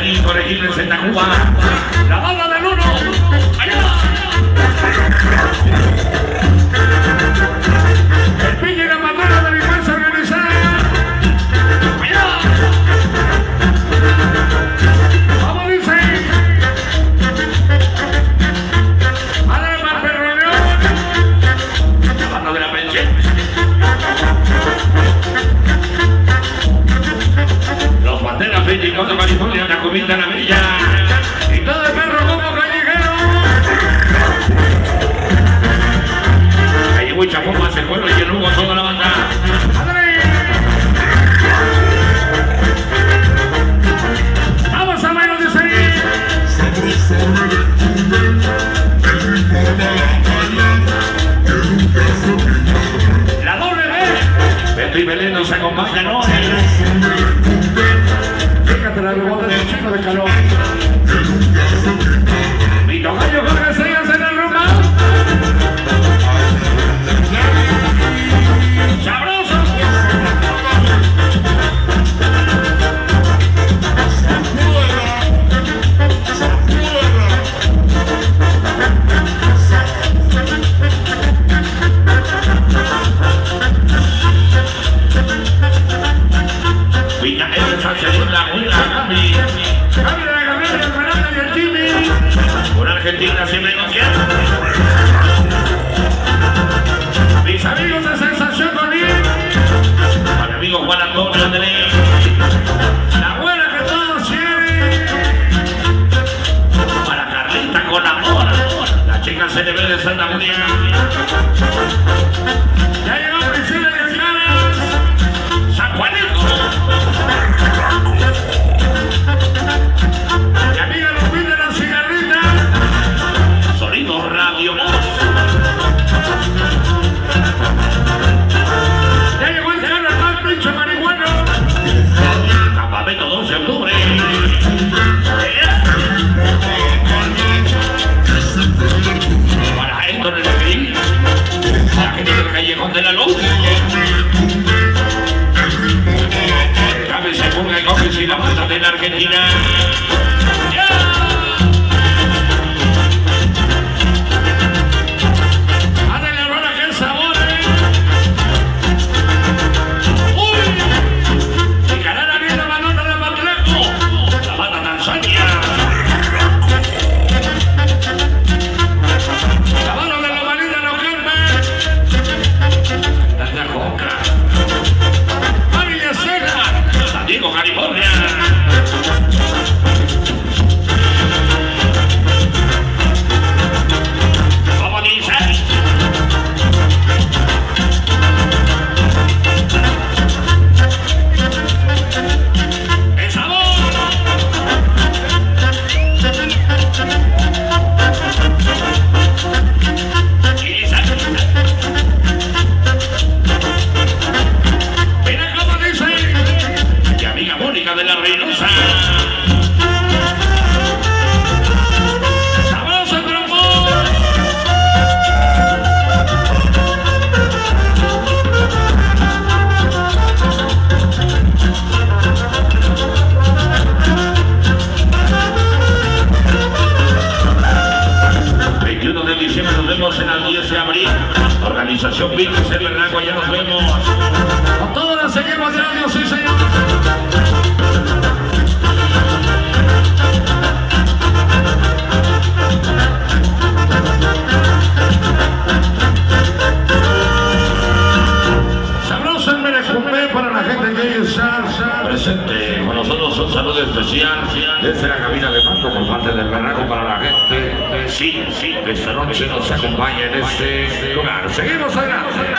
Cañín, Corregidores en Tacuba. La banda del uno. ¡Allá! El pique y la bandera de delincuencia organizada. ¡Allá! ¡Vamos, dice! ¡Además, Perro León! La banda de la pensión. Los banderas 24 California, la comida en la villa. Y todo el perro como callejero. Ahí llegó Chapón más el pueblo y el Hugo toda la banda. ¡Adri! ¡Vamos a menos de seguir! La doble B. Beto y Belén nos acompañan hoy. Fíjate la rebota del chico de calor. Mi tocayo Jorge Sellas en el rumbo. ¡Sabroso! Villa esa segunda buena, Gaby de la Gabriela, el Fernando y el Jimmy. Por Argentina siempre confiando. Mis amigos de Sensación con él. Para mi amigo Juan Antonio Andrés. La buena que todos quieren. Para Carlita con amor. La chica CNB de Santa Julia. Ya llegó Priscila y Alcaraz. San Juanico. Mi amiga Lupita de la cigarrita. Sonido Radio Voz. Ya llegó el señor más pinche marihuano. Campamento 12 de octubre. Para Héctor el Gris. La gente del Callejón de la Luz. Cabe se ponga el coge y la banda de la Argentina. California. ¿Cómo dice? ¡El sabor! Mira cómo dice. Mi amiga Mónica de la Reynosa. ¡Sabroso el trombón! El 21 de diciembre nos vemos en el 10 de abril. Organización Virus en Bernaco, ya nos vemos. Con todos la seguimos de año, sí señor. Sabroso el Merecumbe para la gente que está presente con nosotros. Un saludo especial desde la cabina de mando por parte del Bernaco para la gente. Sí, que esta noche nos acompaña en este lugar. Seguimos adelante.